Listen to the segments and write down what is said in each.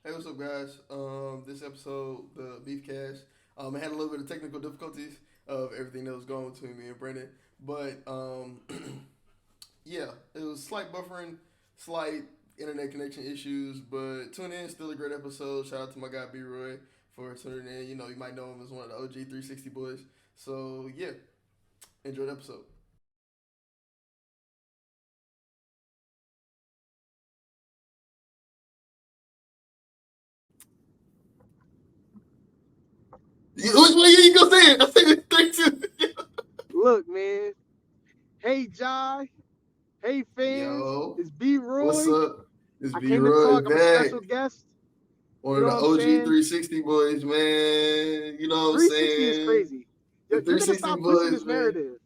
Hey, what's up, guys? This episode, the Beefcast, I had a little bit of technical difficulties of everything that was going between me and Brendan, but yeah, it was slight buffering, slight internet connection issues, but tune in. Still a great episode. Shout out to my guy B Roy for tuning in. You might know him as one of the OG 360 boys. So yeah, enjoy the episode. Which way you gonna say it? I say it three, two. Look, man. Hey, Jai. Hey, fans. Yo, It's B. what's Roy. up? It's I B came to Roy talk. I'm a back. special guest. One You of know the what I'm OG saying? 360 boys, man. You know what I'm 360 is saying? crazy. The You're going to 360 stop pushing boys, this man. narrative.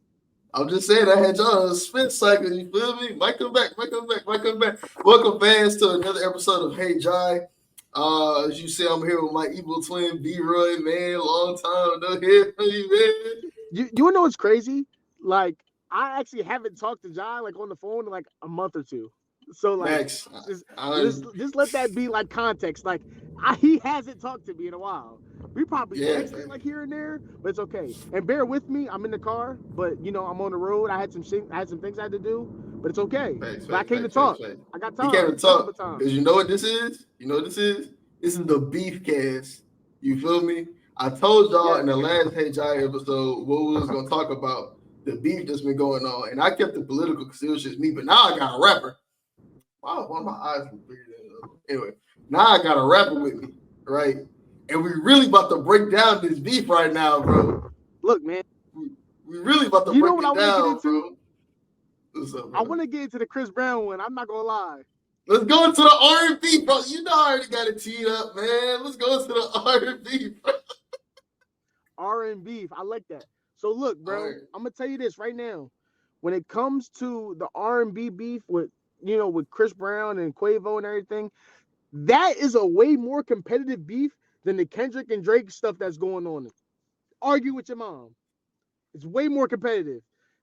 I'm just saying, I had y'all on a spin cycle. You feel me? Might come back, might come back, might come back. Welcome, fans, to another episode of Hey Jai. As you see, I'm here with my evil twin, B Roy, man. Long time no hear from you, man. You know what's crazy? Like, I actually haven't talked to Jai, like, on the phone in, like, a month or two. So, like, Max, just, I, just let that be, like, context. Like, he hasn't talked to me in a while. We probably yeah, texted, like, here and there, but it's okay. And bear with me. I'm in the car, but, I'm on the road. I had some things I had to do, but it's okay. facts, But I facts, came to facts, facts, talk. facts. I got He came time, to nothing talk but time. because you know what this is? You know what this is? This is the beef cast. You feel me? I told y'all Yeah. in the last Hey Jai episode what we was gonna talk about the beef that's been going on, and I kept it political because it was just me. But now I got a rapper. Wow, why my eyes were bigger than the other one? Anyway, now I got a rapper with me, right? And we really about to break down this beef right now, bro. Look, man. We really about to You know break what I it want to get down, into? bro. What's up, I bro? want to get into the Chris Brown one. I'm not gonna lie. Let's go into the R&B, bro. You know I already got it teed up, man. Let's go into the R&B, bro. R&B. I like that. So look, All bro, right. I'm gonna tell you this right now. When it comes to the R&B beef with Chris Brown and Quavo and everything, that is a way more competitive beef than the Kendrick and Drake stuff that's going on. Argue with your mom. It's way more competitive.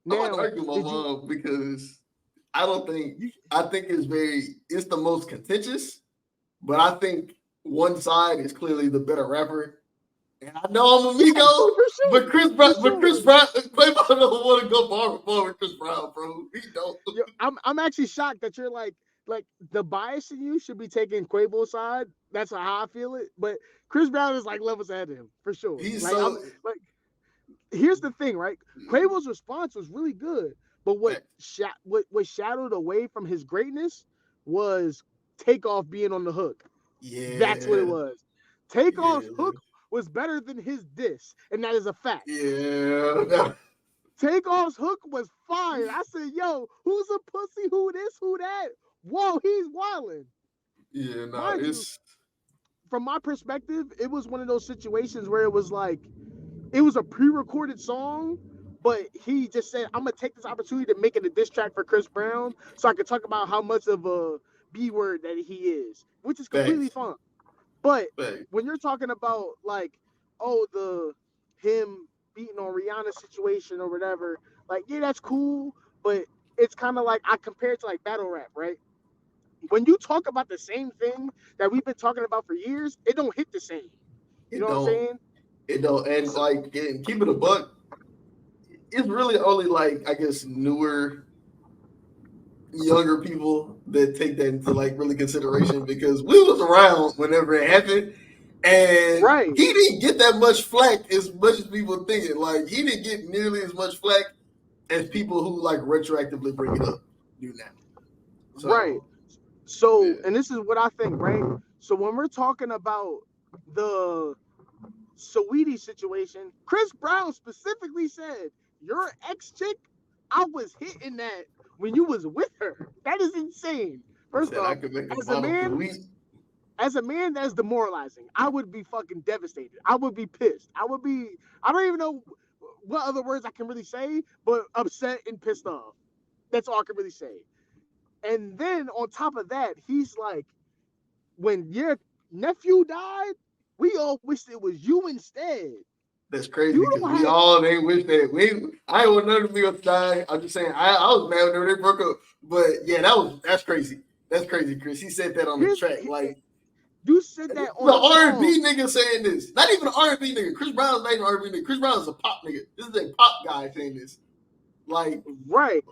I'm about to Now, argue with my did you mom because I don't think you I think it's the most contentious, but I think one side is clearly the better rapper. And I know I'm amigo, yes, for but sure. For Chris sure. Brown, Quavo don't want to go bar for bar with Chris Brown, bro. He don't. I'm actually shocked that you're like the bias in you should be taking Quavo's side. That's how I feel it. But Chris Brown is like levels ahead of him for sure. He's Like so I'm like here's the thing, right? Quavo's response was really good, but what shadowed away from his greatness was Takeoff being on the hook. That's what it yeah, was. Takeoff's yeah, hook was better than his diss, and that is a fact. yeah. Takeoff's hook was fire. I said, yo, who's a pussy? Who this? Who that? Whoa, he's wilding. Yeah, no, Mind you, it's from my perspective, it was one of those situations where it was like, it was a pre-recorded song, but he just said, I'm gonna take this opportunity to make it a diss track for Chris Brown so I can talk about how much of a B word that he is, which is completely facts, fine. But facts. when you're talking about like, oh, the him beating on Rihanna's situation or whatever, like, yeah, that's cool, but it's kind of like I compare it to like battle rap, right? When you talk about the same thing that we've been talking about for years, it don't hit the same. You It know what I'm don't, saying? it don't, and So, like, and keep it a buck. It's really only like I guess newer, younger people that take that into like really consideration because we was around whenever it happened, and right. he didn't get that much flack as much as people thinking. Like he didn't get nearly as much flack as people who like retroactively bring it up do now. Right. So So, yeah, and this is what I think, right? So when we're talking about the Saweetie situation, Chris Brown specifically said, "Your ex chick, I was hitting that when you was with her." That is insane. he First said I off, could make a as a bottle for man, weed. as a man, that's demoralizing. I would be fucking devastated. I would be pissed. I would be. I don't even know what other words I can really say, but upset and pissed off. That's all I can really say. And then on top of that, he's like, when your nephew died, we all wished it was you instead. That's crazy You because don't we have all they wish that we. I ain't want none of me to die. I'm just saying I was mad whenever they broke up, but yeah, that's crazy. That's crazy, Chris. He said that on the here's track, like You said that on the a R&B song. nigga saying this. Not even an R&B nigga. Chris Brown's not even an R&B nigga. Chris Brown is a pop nigga. This is a pop guy saying this. Like, Right.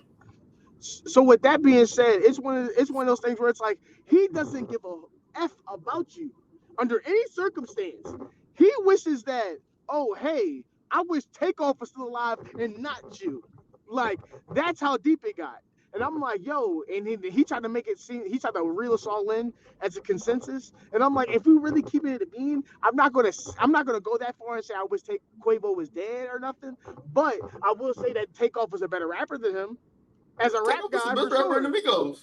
So with that being said, it's one of those things where it's like he doesn't give a f about you under any circumstance. He wishes that, oh hey, I wish Takeoff was still alive and not you. Like that's how deep it got. And I'm like, yo, and he tried to make it seem, he tried to reel us all in as a consensus. And I'm like, if we really keep it a beam, I'm not gonna go that far and say I wish Quavo was dead or nothing. But I will say that Takeoff was a better rapper than him. As a rap guy, for sure. rapper in the Migos.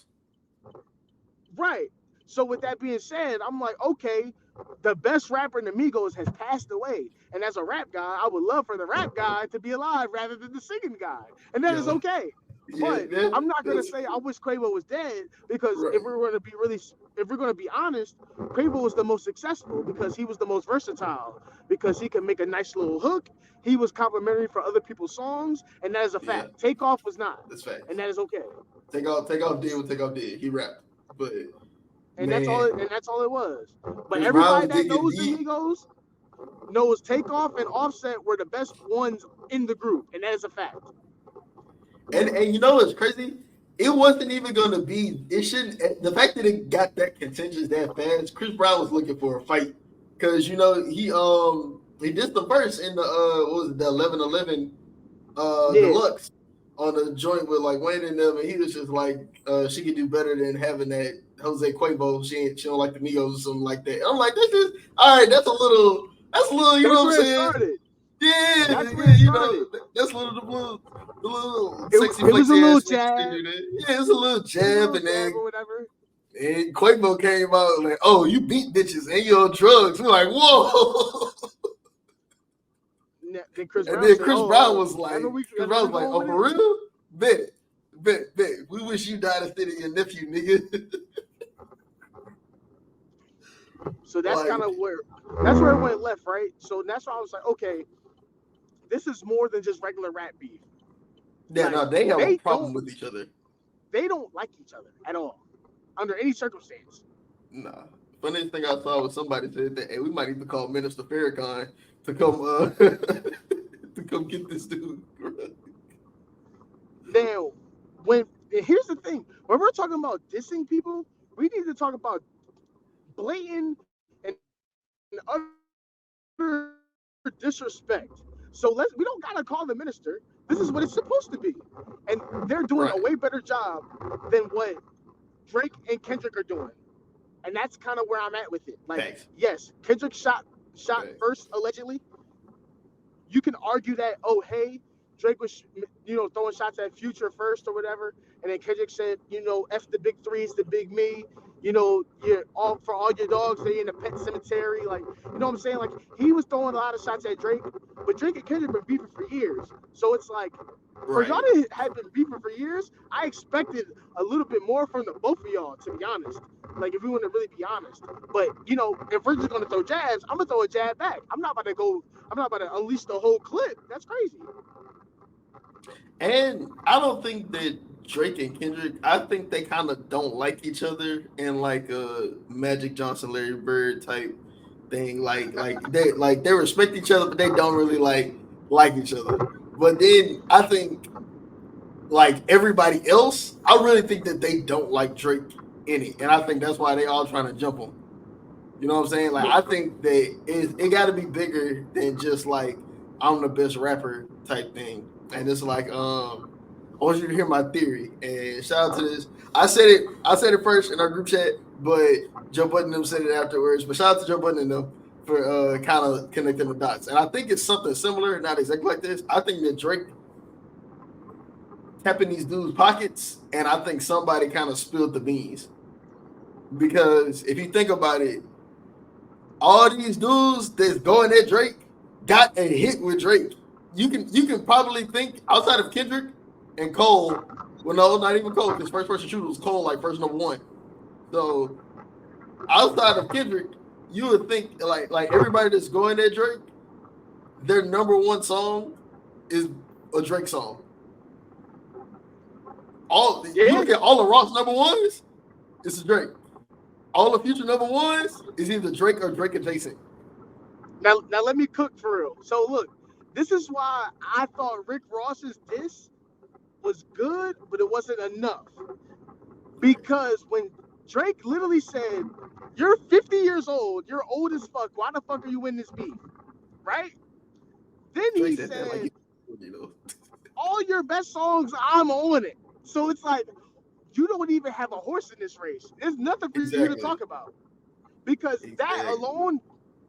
Right. So with that being said, I'm like, okay, the best rapper in the Migos has passed away. And as a rap guy, I would love for the rap guy to be alive rather than the singing guy. And that is okay. But I'm not gonna say I wish Quavo was dead because if we're gonna be honest, Quavo was the most successful because he was the most versatile, because he could make a nice little hook. He was complimentary for other people's songs, and that is a fact. Takeoff was not. That's fact. And that is okay. Takeoff did what Takeoff did. He rapped. But that's all it was. But everybody that knows the Migos knows Takeoff and Offset were the best ones in the group, and that is a fact. And you know what's crazy? It wasn't even gonna be. It shouldn't. The fact that it got that contentious that fast. Chris Brown was looking for a fight because he did the verse in the what was it, the 11/11 deluxe on the joint with like Wayne and them, and he was just like she could do better than having that Jose Quavo. She don't like the Migos or something like that. I'm like, this is all right. That's a little. You know what I'm saying? Yeah, that's a little the little sexy. It was a little jab. Yeah, it was a little jab, and then or whatever. And Quavo came out like, "Oh, you beat bitches and you're on drugs." We're like, "Whoa!" Then Chris Brown was like, "Oh, for real? Bet. We wish you died instead of your nephew, nigga." So that's kind of where it went left, right? So that's why I was like, okay, this is more than just regular rap beef. Yeah, like, no, they have a problem with each other. They don't like each other at all, under any circumstance. Nah. Funniest thing I saw was somebody said that, hey, we might need to call Minister Farrakhan to come to come get this dude. Now, here's the thing: when we're talking about dissing people, we need to talk about blatant and utter disrespect. So we don't gotta call the minister. This is what it's supposed to be, and they're doing a way better job than what Drake and Kendrick are doing, and that's kind of where I'm at with it. Like, thanks. Yes, Kendrick shot first allegedly. You can argue that, oh hey, Drake was throwing shots at Future first or whatever, and then Kendrick said, F the big threes, the big me. You're all for all your dogs, they in the pet cemetery. Like, you know what I'm saying? Like, he was throwing a lot of shots at Drake, but Drake and Kendrick been beefing for years. So it's like, for y'all to have been beefing for years, I expected a little bit more from the both of y'all, to be honest. Like, if we want to really be honest. But, if we're just going to throw jabs, I'm going to throw a jab back. I'm not about to unleash the whole clip. That's crazy. And I don't think that Drake and Kendrick, I think they kind of don't like each other in like a Magic Johnson, Larry Bird type thing. Like they respect each other, but they don't really like each other. But then I think like everybody else, I really think that they don't like Drake any, and I think that's why they all trying to jump him. You know what I'm saying? Like, I think that it got to be bigger than just like I'm the best rapper type thing. And it's like, I want you to hear my theory. And shout out to this. I said it first in our group chat, but Joe Budden them said it afterwards. But shout out to Joe Budden and them for kind of connecting the dots. And I think it's something similar, not exactly like this. I think that Drake tapping these dudes' pockets, and I think somebody kind of spilled the beans. Because if you think about it, all these dudes that's going at Drake got a hit with Drake. You can probably think outside of Kendrick and Cole. Well, no, not even Cole, because first person shooter was Cole, like first number one. So outside of Kendrick, you would think like everybody that's going at Drake, their number one song is a Drake song. You look at all of Ross number ones, it's a Drake. all the future number ones is either Drake or Drake adjacent. Now let me cook for real. So look, this is why I thought Rick Ross's diss was good, but it wasn't enough. Because when Drake literally said, "You're 50 years old, you're old as fuck. Why the fuck are you in this beef?" Right? Then he Drake said, like, you know. "All your best songs, I'm on it." So it's like you don't even have a horse in this race. There's nothing for you to talk about. Because that alone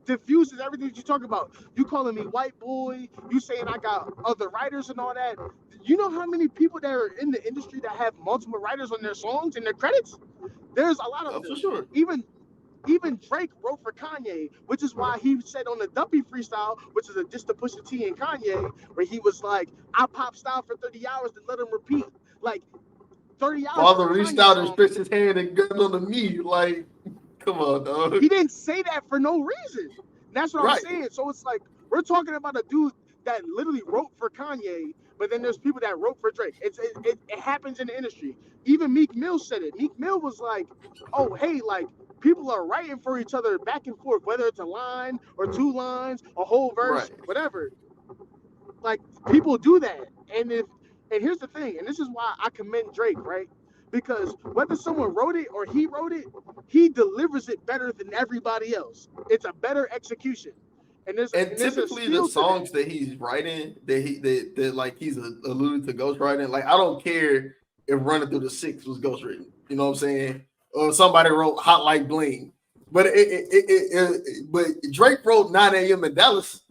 diffuses everything that you talk about. You calling me white boy, you saying I got other writers and all that. You know how many people that are in the industry that have multiple writers on their songs and their credits? There's a lot of them. For sure. Even Drake wrote for Kanye, which is why he said on the Duppy freestyle, which is a diss to Pusha T and Kanye, where he was like, "I pop style for 30 hours to let him repeat." Like 30 hours. Father reached out and stretched his hand and got on the me. Like, come on, dog. He didn't say that for no reason. That's what I'm saying. So it's like we're talking about a dude that literally wrote for Kanye, but then there's people that wrote for Drake. It happens in the industry. Even Meek Mill said it. Meek Mill was like, "Oh, hey, like people are writing for each other back and forth, whether it's a line or two lines, a whole verse, whatever. Like people do that, and here's the thing, and this is why I commend Drake, right? Because whether someone wrote it or he wrote it, he delivers it better than everybody else. It's a better execution. And typically the songs that he's writing, that like he's alluded to ghostwriting. Like I don't care if Running Through the Six was ghostwritten. You know what I'm saying? Or somebody wrote Hot Like Bling. But but Drake wrote 9 a.m. in Dallas.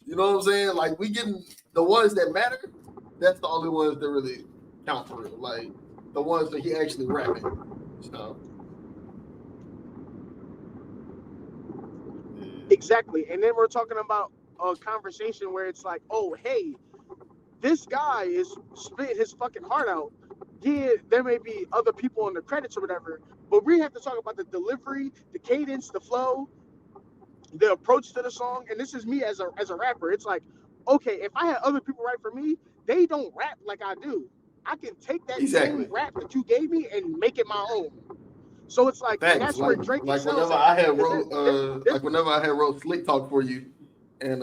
You know what I'm saying? Like we getting the ones that matter. That's the only ones that really count for real. Like the ones that he actually rapping. So exactly. And then we're talking about a conversation where it's like, oh, hey, this guy is spitting his fucking heart out. Yeah, there may be other people on the credits or whatever, but we have to talk about the delivery, the cadence, the flow, the approach to the song. And this is me as a rapper. It's like, okay, if I had other people write for me, they don't rap like I do. I can take that same rap that you gave me and make it my own. So it's like that's where Drake excels. Whenever I had wrote Slick Talk for you, and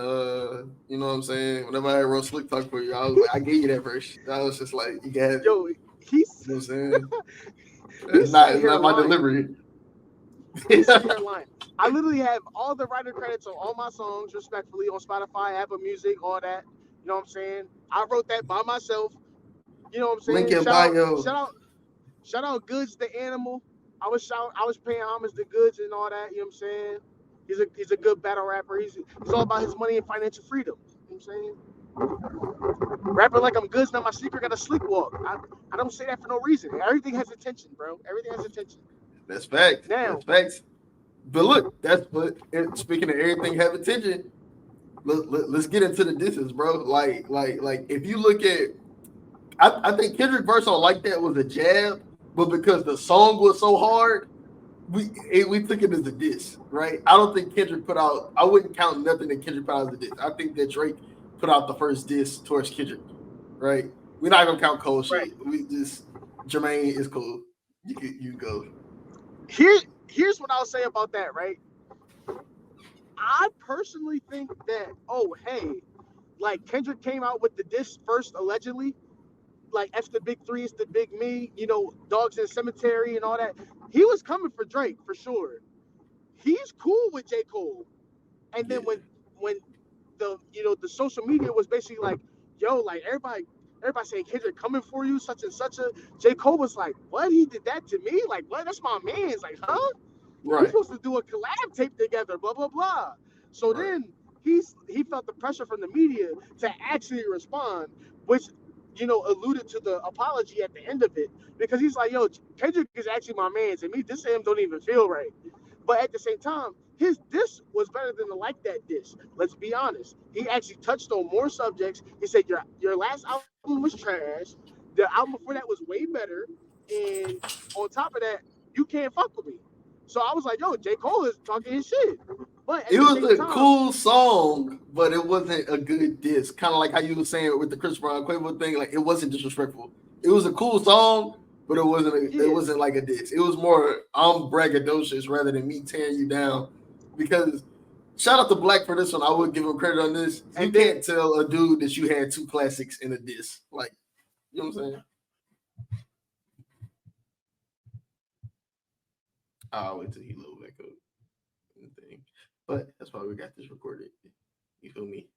you know what I'm saying. Whenever I had wrote Slick Talk for you, I gave you that verse. I was just like, you got it. Yo, you know what I'm saying. It's not my delivery. He's sitting here lying. I literally have all the writer credits on all my songs, respectfully, on Spotify, Apple Music, all that. You know what I'm saying? I wrote that by myself. You know what I'm saying? Link in bio. Shout out Goods the Animal. I was paying homage to Goods and all that. You know what I'm saying? He's a good battle rapper. He's all about his money and financial freedom. You know what I'm saying? Rapping like I'm Goods, not my secret. Got a slick walk. I don't say that for no reason. Everything has attention, bro. Everything has attention. That's facts. That's facts. But look, speaking of everything have attention. Let's get into the disses, bro. Like if you look at, I think Kendrick verse on Like That was a jab, but because the song was so hard, we took it as a diss, right? I don't think Kendrick I wouldn't count nothing that Kendrick put out as a diss. I think that Drake put out the first diss towards Kendrick, right? We're not gonna count Cole shit. We just Jermaine is cool. You go. Here's what I'll say about that, right? I personally think that, oh, hey, like Kendrick came out with the diss first, allegedly. Like F the Big Three, it's the Big Me, you know, Dogs in the Cemetery and all that. He was coming for Drake for sure. He's cool with J. Cole. And then when the social media was basically like, yo, like everybody saying Kendrick coming for you, such and such J. Cole was like, what? He did that to me? Like, what? That's my man's. Like, huh? Right. We're supposed to do a collab tape together, blah, blah, blah. So then he felt the pressure from the media to actually respond, which, you know, alluded to the apology at the end of it, because he's like, yo, Kendrick is actually my man's, and me dissing him don't even feel right. But at the same time, his diss was better than the Like That diss. Let's be honest. He actually touched on more subjects. He said your last album was trash. The album before that was way better. And on top of that, you can't fuck with me. So I was like, yo, J. Cole is talking his shit. But it was a cool song, but it wasn't a good diss. Kind of like how you were saying with the Chris Brown Quavo thing. Like, it wasn't disrespectful. It was a cool song, but it wasn't like a diss. It was more I'm braggadocious rather than me tearing you down. Because shout out to Black for this one. I would give him credit on this. You can't tell a dude that you had 2 classics in a diss. Like, you know what I'm saying? I'll wait till he load back up. But that's why we got this recorded. You feel me?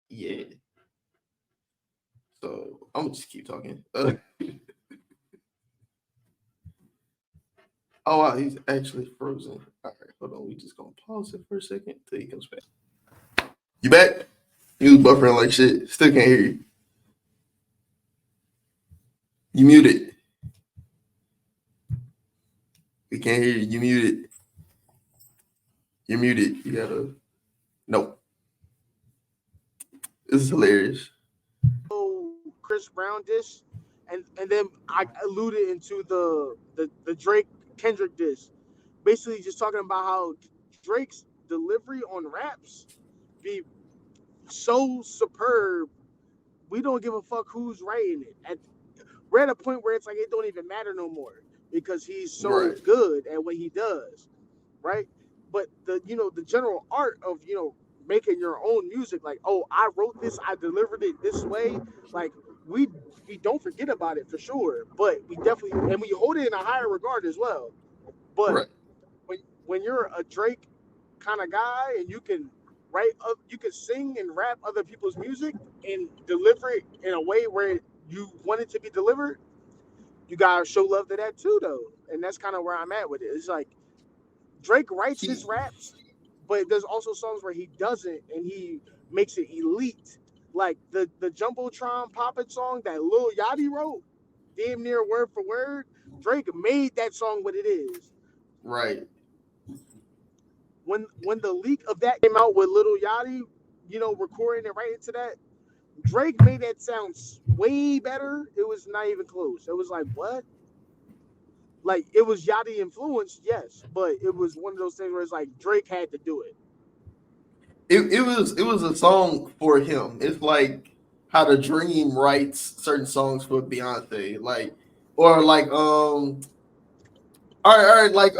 Yeah. So I'm gonna just keep talking. Oh wow, he's actually frozen. All right, hold on. We just gonna pause it for a second till he comes back. You back? You was buffering like shit. Still can't hear you. You muted. We can't hear you. You muted. You're muted. You gotta. Nope. This is hilarious. Chris Brown diss, and then I alluded into the Drake Kendrick diss, basically just talking about how Drake's delivery on raps be so superb. We don't give a fuck who's writing it. We're at a point where it's like it don't even matter no more because he's so good at what he does, right? But the general art of making your own music, like, oh, I wrote this, I delivered it this way, like we don't forget about it for sure, but we definitely, and we hold it in a higher regard as well. But when you're a Drake kind of guy and you can you can sing and rap other people's music and deliver it in a way where you want it to be delivered, you gotta show love to that too, though. And that's kind of where I'm at with it. It's like Drake writes his raps, but there's also songs where he doesn't, and he makes it elite. Like the Jumbotron Pop It song that Lil Yachty wrote, damn near word for word. Drake made that song what it is. Right. When the leak of that came out with Lil Yachty, recording it right into that, Drake made that sound way better. It was not even close. It was like, what? Like, it was Yachty influenced, yes, but it was one of those things where it's like Drake had to do it. It was a song for him. It's like how the Dream writes certain songs for Beyonce, like, or like all right, like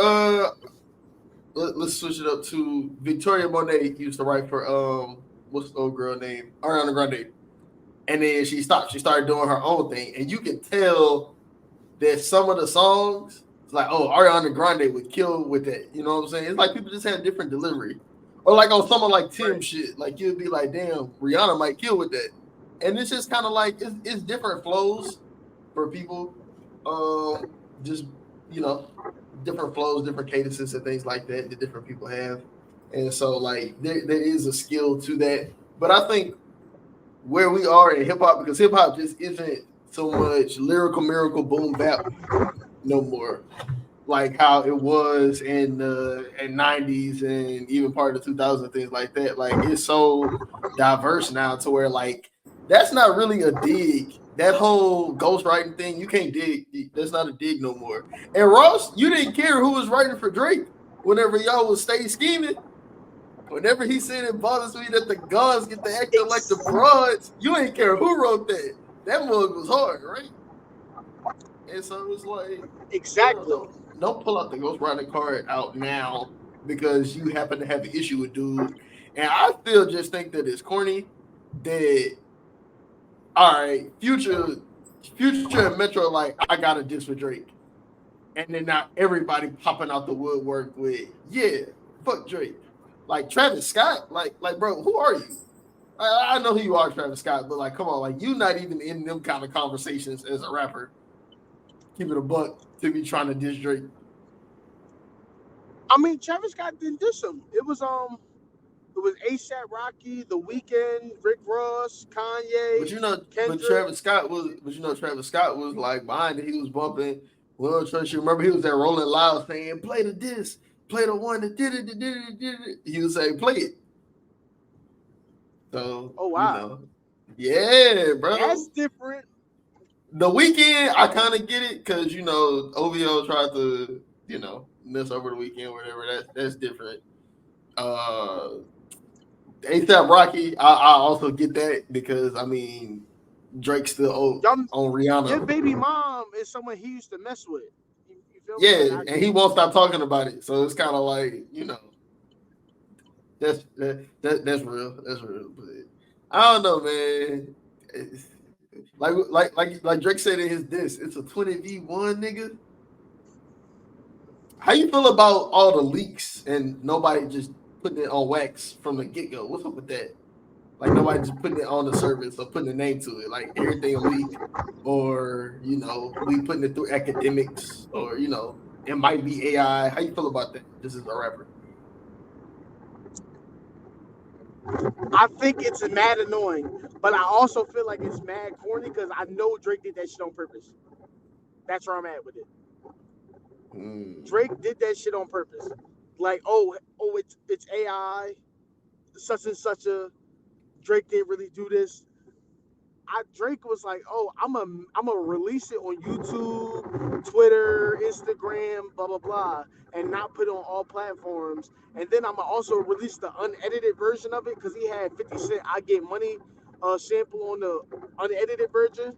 let's switch it up to Victoria Monet used to write for what's the old girl name? Ariana Grande. And then she stopped. She started doing her own thing. And you can tell that some of the songs, it's like, oh, Ariana Grande would kill with that. You know what I'm saying? It's like people just have different delivery. Or like on someone like Tim shit, like you'd be like, damn, Rihanna might kill with that. And it's just kind of like it's different flows for people. Just different flows, different cadences and things like that different people have. And so like there is a skill to that. But I think where we are in hip hop, because hip hop just isn't so much lyrical miracle boom bap no more, like how it was in the 90s and even part of the 2000s, things like that. Like it's so diverse now to where like that's not really a dig. That whole ghostwriting thing, you can't dig. That's not a dig no more. And Ross, you didn't care who was writing for Drake whenever y'all was stay scheming. Whenever he said it bothers me that the guns get to acting like the broads, you ain't care who wrote that. That mug was hard, right? And so it was like, exactly. Don't pull out the ghostwriting card out now because you happen to have an issue with dude. And I still just think that it's corny that, all right, Future and Metro, like, I got a diss with Drake. And then now everybody popping out the woodwork with, yeah, fuck Drake. Like Travis Scott, like, bro, who are you? I know who you are, Travis Scott, but like, come on, like, you not even in them kind of conversations as a rapper. Keep it a buck to be trying to diss Drake. I mean, Travis Scott didn't diss him. It was A$AP Rocky, The Weeknd, Rick Ross, Kanye. But Travis Scott was like behind it. He was bumping. Well, trust you. Remember, he was there rolling loud saying, "Play the diss, play the one that did it." He would say, "Play it." So, oh wow, yeah, bro, that's different. The Weeknd, I kind of get it because OVO tried to mess over The Weeknd, whatever. That's different. A$AP Rocky, I also get that because I mean Drake still Y'all, on your Rihanna. baby mom is someone he used to mess with. You feel me? Yeah, Like, and he won't stop talking about it. So it's kind of like, that's real. That's real. But I don't know, man. It's, like Drake said in his diss, it's a 20v1, nigga. How you feel about all the leaks and nobody just putting it on wax from the get go? What's up with that? Like nobody just putting it on the service or putting a name to it. Like everything leak, or we putting it through academics, or it might be AI. How you feel about that? This is a rapper. I think it's mad annoying, but I also feel like it's mad corny because I know Drake did that shit on purpose. That's where I'm at with it. Drake did that shit on purpose. Like, it's AI, such and such a. Drake didn't really do this. Drake was like, I'm a release it on YouTube, Twitter, Instagram, blah blah blah, and not put it on all platforms. And then I'm gonna also release the unedited version of it because he had 50 Cent I Get Money sample on the unedited version.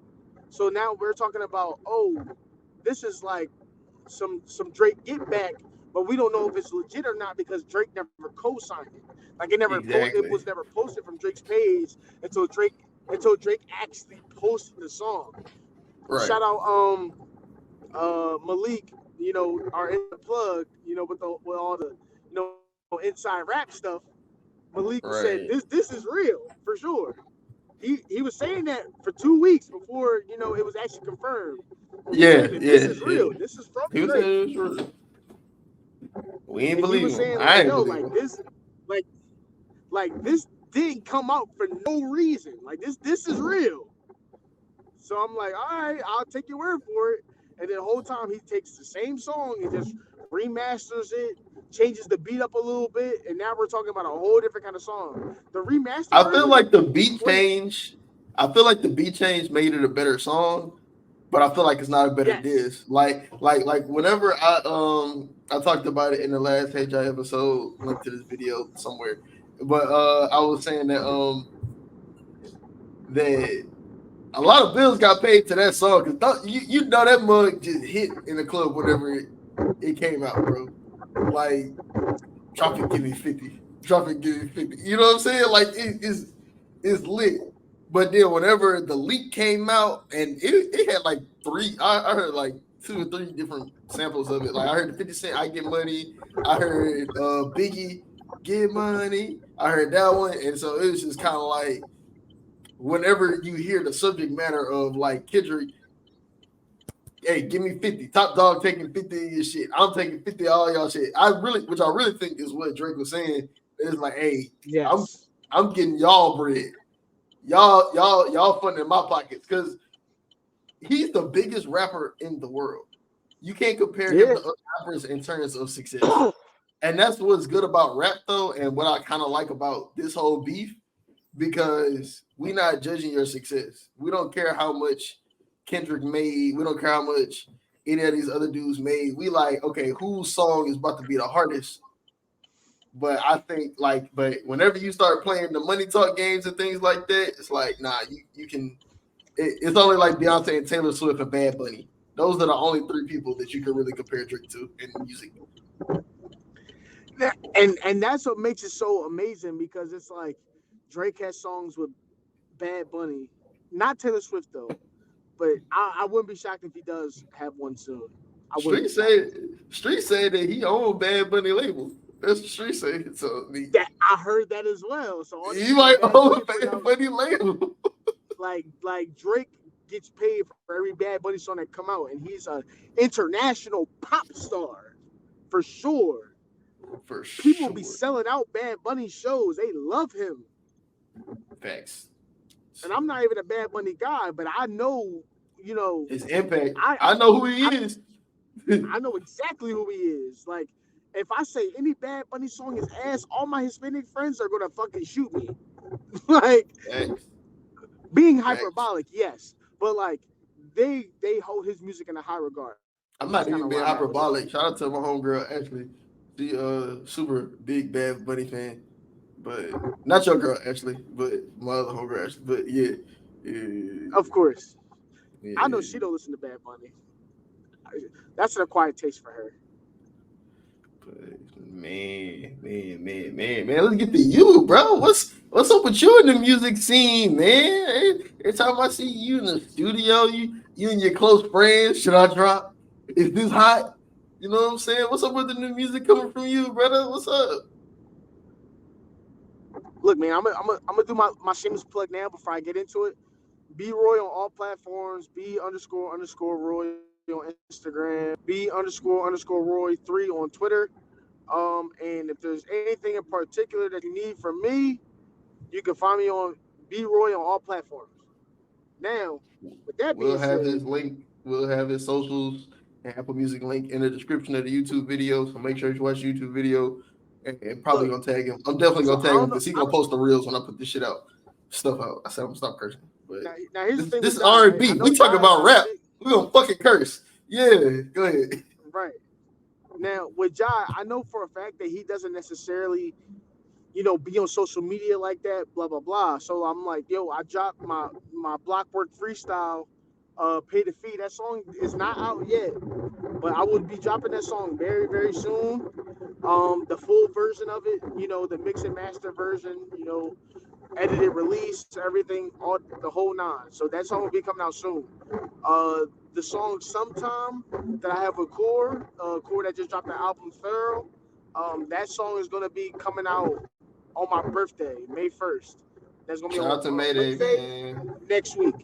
So now we're talking about, this is like some Drake get back, but we don't know if it's legit or not because Drake never co-signed it. Like it was never posted from Drake's page until Drake actually posted the song. Right. Shout out Malik, our in the plug, with all the inside rap stuff. Malik said this is real for sure. He was saying that for 2 weeks before it was actually confirmed. This is real. This is from Drake. We ain't believe him. I ain't believe this, like this didn't come out for no reason. Like this is real. So I'm like, all right, I'll take your word for it. And then the whole time he takes the same song and just remasters it, changes the beat up a little bit, and now we're talking about a whole different kind of song. The remaster. I feel like the beat change. I feel like the beat change made it a better song, but I feel like it's not a better diss. Like whenever I talked about it in the last Hey Jai episode, link to this video somewhere. But I was saying that that a lot of bills got paid to that song because you know that mug just hit in the club whenever it came out, bro. Like, drop it, give me 50. Drop it, give me 50. You know what I'm saying? Like it's lit. But then whenever the leak came out and it had like three, I heard like 2 or 3 different samples of it. Like I heard the 50 Cent I Get Money. I heard Biggie Get Money. I heard that one. And so it was just kind of like whenever you hear the subject matter of like Kendrick, hey, give me 50. Top Dog taking 50 of your shit. I'm taking 50 of all y'all shit. Which I really think is what Drake was saying. It's like, hey, I'm getting y'all bread. Y'all funding my pockets because he's the biggest rapper in the world. You can't compare him to other rappers in terms of success. And that's what's good about rap though, and what I kind of like about this whole beef, because we're not judging your success. We don't care how much Kendrick made. We don't care how much any of these other dudes made. We like, okay, whose song is about to be the hardest? But I think but whenever you start playing the money talk games and things like that, it's like, nah, you can. It's only like Beyonce and Taylor Swift and Bad Bunny. Those are the only 3 people that you can really compare Drake to in music. And that's what makes it so amazing because it's like Drake has songs with Bad Bunny, not Taylor Swift though, but I wouldn't be shocked if he does have one soon. Street said that he owned Bad Bunny label. That's what Street said. So I heard that as well. So he might own Bad Bunny label. like Drake gets paid for every Bad Bunny song that come out, and he's an international pop star for sure. People be selling out Bad Bunny shows. They love him. Facts. And I'm not even a Bad Bunny guy, but I know, his impact. I know who he is. I know exactly who he is. Like, if I say any Bad Bunny song is ass, all my Hispanic friends are gonna fucking shoot me. Like, being hyperbolic, yes, but like they hold his music in a high regard. I'm not even being hyperbolic. Shout out to my homegirl Ashley. She super big Bad Bunny fan, but not your girl Ashley, but my other homegirl Ashley. But yeah, Yeah. Of course. Yeah. I know she don't listen to Bad Bunny. That's an acquired taste for her. Man. Let's get to you, bro. What's up with you in the music scene, man? Every time I see you in the studio, you and your close friends, should I drop? Is this hot? You know what I'm saying? What's up with the new music coming from you, brother? What's up? Look, man, I'm gonna do my shameless plug now before I get into it. B Roy on all platforms. B__Roy on Instagram. B__Roy 3 on Twitter. And if there's anything in particular that you need from me, you can find me on B Roy on all platforms. Now, with that being We'll have said, his link. We'll have his socials and Apple Music link in the description of the YouTube video. So make sure you watch the YouTube video and probably look. gonna tag him. I'm definitely So gonna I tag him don't know. because he's gonna post the reels when I put this shit out. Stuff out. I said I'm gonna stop cursing. But Now here's the thing this with is Jai, right? R&B. I know We talk Jai about is rap. big, We gonna fucking curse. Yeah, go ahead. right? Now with Jai, I know for a fact that he doesn't necessarily, be on social media like that, blah blah blah. So I'm like, yo, I dropped my Blockwork freestyle, pay the fee. That song is not out yet, but I will be dropping that song very very soon. The full version of it, the mix and master version, edited release, everything, all the whole nine. So that song will be coming out soon. Uh, the song "Sometime" that I have with Core that just dropped the album Thorough. That song is gonna be coming out on my birthday, May 1st. That's gonna be Shout out to on Mayday, Wednesday man. next week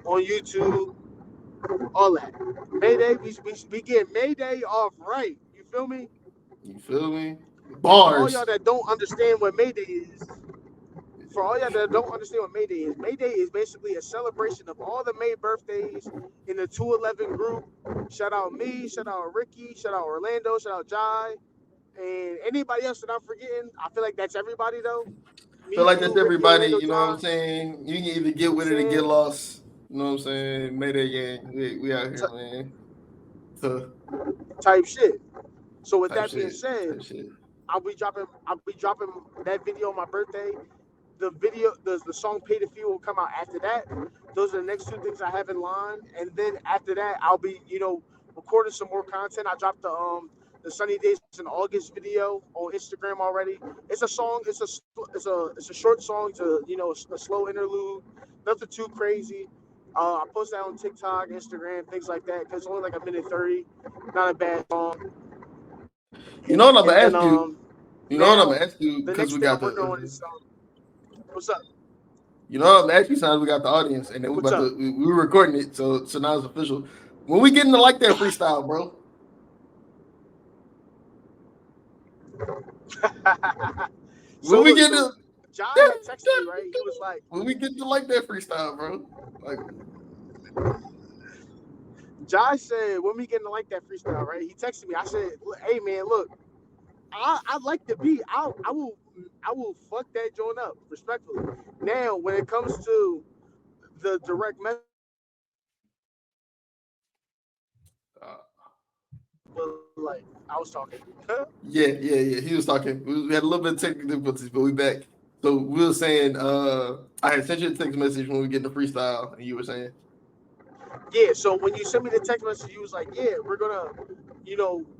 on YouTube. All that. Mayday, we get Mayday off right. You feel me? You feel me? And for all y'all Bars. that don't understand what Mayday is, for all y'all that don't understand what Mayday is basically a celebration of all the May birthdays in the 211 group. Shout out me, shout out Ricky, shout out Orlando, shout out Jai, and anybody else that I'm forgetting. I feel like that's everybody though. Feel Me, like that's you, Ricky, everybody. Orlando, You know what I'm Jai. saying? You can either get You know what I'm with it or get saying? lost. You know what I'm saying? Mayday gang. We out here, man. So Type shit. So with type that being shit. said, Type shit. I'll be dropping that video on my birthday. The video, the song "Pay the Fee" will come out after that. Those are the next two things I have in line, and then after that, I'll be, recording some more content. I dropped the Sunny Days in August video on Instagram already. It's a song. It's a short song to, a slow interlude. Nothing too crazy. I post that on TikTok, Instagram, things like that, because it's only like a minute 30. Not a bad song. You know what I'm And gonna then ask you? You know what I'm now gonna ask you? the Because next we thing I'm got working on the is what's up? you know what I'm gonna ask you, son, we got the audience and then What's up? we were recording it, so now it's official. When we getting to like that freestyle, bro? So When we look, get so to Jai had texted me, right? He was like, when we get to like that freestyle, bro? Like Jai said, when we getting to like that freestyle, right? He texted me. I said, hey man, look, I like the beat. I will fuck that joint up, respectfully. Now, when it comes to the direct message, uh, like I was talking. yeah. He was talking. We had a little bit of technical difficulties, but we back. So we were saying, I had sent you a text message when we get the freestyle, and you were saying, Yeah, so when you sent me the text message, you was like, yeah, we're gonna,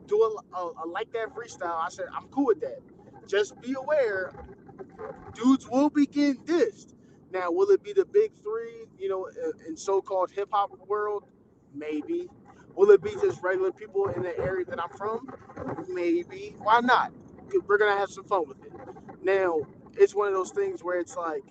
do a like that freestyle. I said, I'm cool with that. Just be aware, dudes will be getting dissed. Now, will it be the big three, in so-called hip hop world? Maybe. Will it be just regular people in the area that I'm from? Maybe. Why not? We're gonna have some fun with it. Now, it's one of those things where it's like,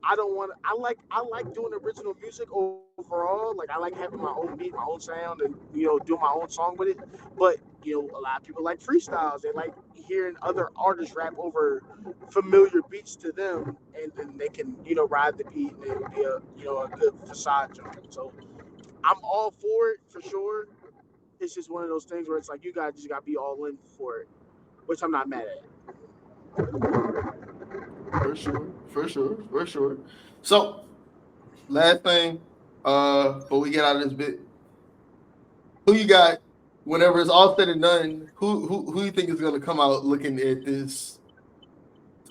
I don't want. I like doing original music overall. Like I like having my own beat, my own sound, and do my own song with it. But a lot of people like freestyles. They like hearing other artists rap over familiar beats to them, and they can ride the beat, and it would be a good facade joint. So I'm all for it for sure. It's just one of those things where it's like you guys just gotta be all in for it, which I'm not mad at. for sure. So last thing, before we get out of this bit, who you got? Whenever it's all said and done, who you think is gonna come out looking at this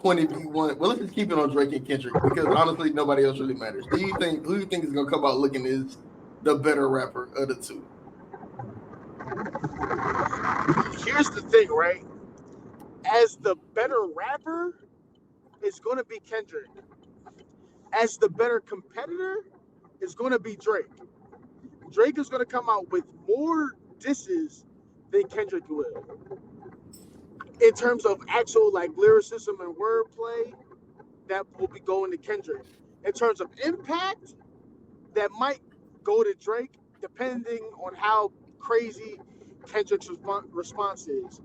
point of view one? Well, let's just keep it on Drake and Kendrick because honestly, nobody else really matters. Who do you think is gonna come out looking is the better rapper of the two? Here's the thing, right? As the better rapper, it's gonna be Kendrick. As the better competitor, it's gonna be Drake. Drake is gonna come out with more disses than Kendrick will. In terms of actual like lyricism and wordplay, that will be going to Kendrick. In terms of impact, that might go to Drake, depending on how crazy Kendrick's response is.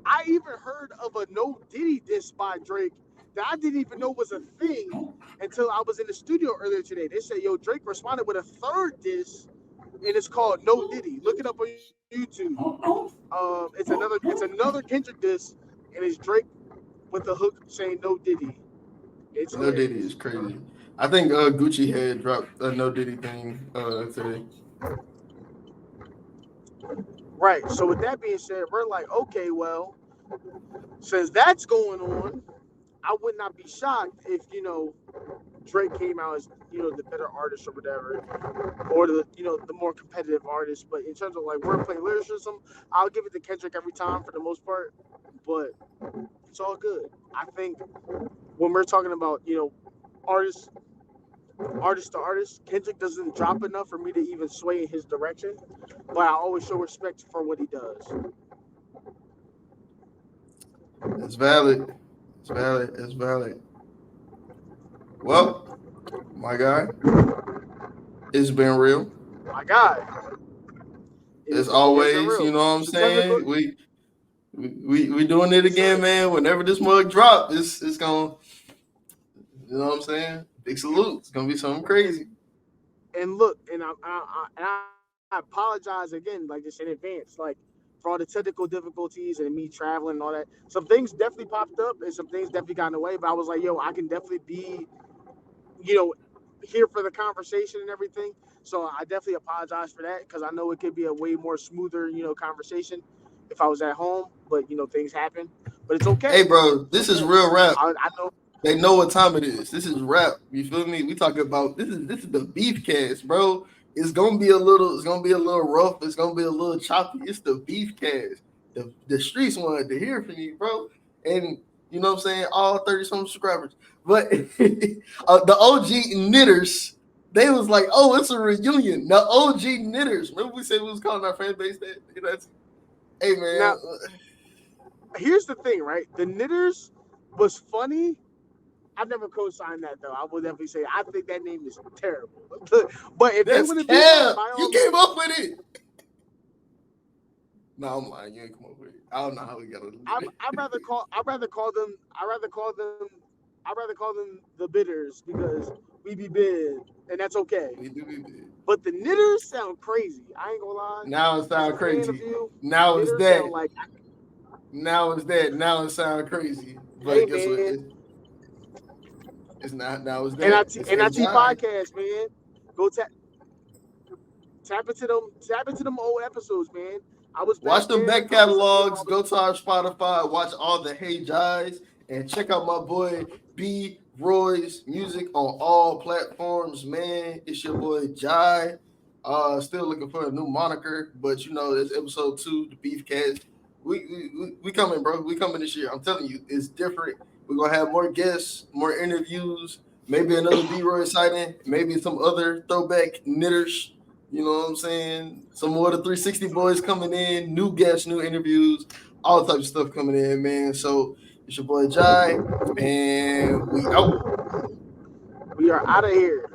I even heard of a No Diddy diss by Drake that I didn't even know was a thing until I was in the studio earlier today. They said, yo, Drake responded with a third diss, and it's called No Diddy. Look it up on YouTube. It's another Kendrick diss, and it's Drake with the hook saying No Diddy. It's No Diddy is crazy. I think Gucci had dropped a No Diddy thing today. Right. So with that being said, we're like, okay, well, since that's going on, I would not be shocked if, Drake came out as, the better artist or whatever, or the more competitive artist. But in terms of like wordplay lyricism, I'll give it to Kendrick every time for the most part. But it's all good. I think when we're talking about, artist to artist, Kendrick doesn't drop enough for me to even sway in his direction. But I always show respect for what he does. It's valid. It's valid. Well, my guy, it's been real. My guy. As always, you know what I'm saying? We doing it again, man. Whenever this mug drop, it's gonna, you know what I'm saying? Big salute. It's gonna be something crazy. And look, and I apologize again, like just in advance, like for all the technical difficulties and me traveling and all that. Some things definitely popped up and some things definitely got in the way, but I was like, yo, I can definitely be, here for the conversation and everything. So I definitely apologize for that because I know it could be a way more smoother, conversation if I was at home, but things happen. But it's okay. Hey, bro, this is real rap. I know. They know what time it is. This is rap. You feel me? We talking about this is the beef cast, bro. It's gonna be a little rough. It's gonna be a little choppy. It's the beef cast. The streets wanted to hear from you, bro. And you know what I'm saying? All 30-something subscribers. But the OG knitters, they was like, oh, it's a reunion. The OG knitters. Remember we said we was calling our fan base that? Hey man. Now, here's the thing, right? The knitters was funny. I've never co-signed that though. I would definitely say I think that name is terrible. But if they would have been, you came up with it. No, I'm lying. You ain't come up with it. I don't know how we got it. I'd rather call them the bidders because we be bid, and that's okay. We do be bid. But the knitters sound crazy. I ain't gonna lie. Now it sound crazy. Now it's that. Now it's that. Now it sound crazy. But hey, guess man. what? It's not. Now it's that. NIT podcast, man. Go tap into them old episodes, man. Watch them back catalogs. Go to our Spotify. Watch all the Hey Jais and check out my boy B Roy's music on all platforms. Man, it's your boy Jai. Still looking for a new moniker, but it's episode 2, the Beef Cast. We coming, bro. We coming this year. I'm telling you, it's different. We're gonna have more guests, more interviews, maybe another B Roy sighting, maybe some other throwback knitters. You know what I'm saying? Some more of the 360 boys coming in, new guests, new interviews, all types of stuff coming in, man. So it's your boy Jai, and we out. We are out of here.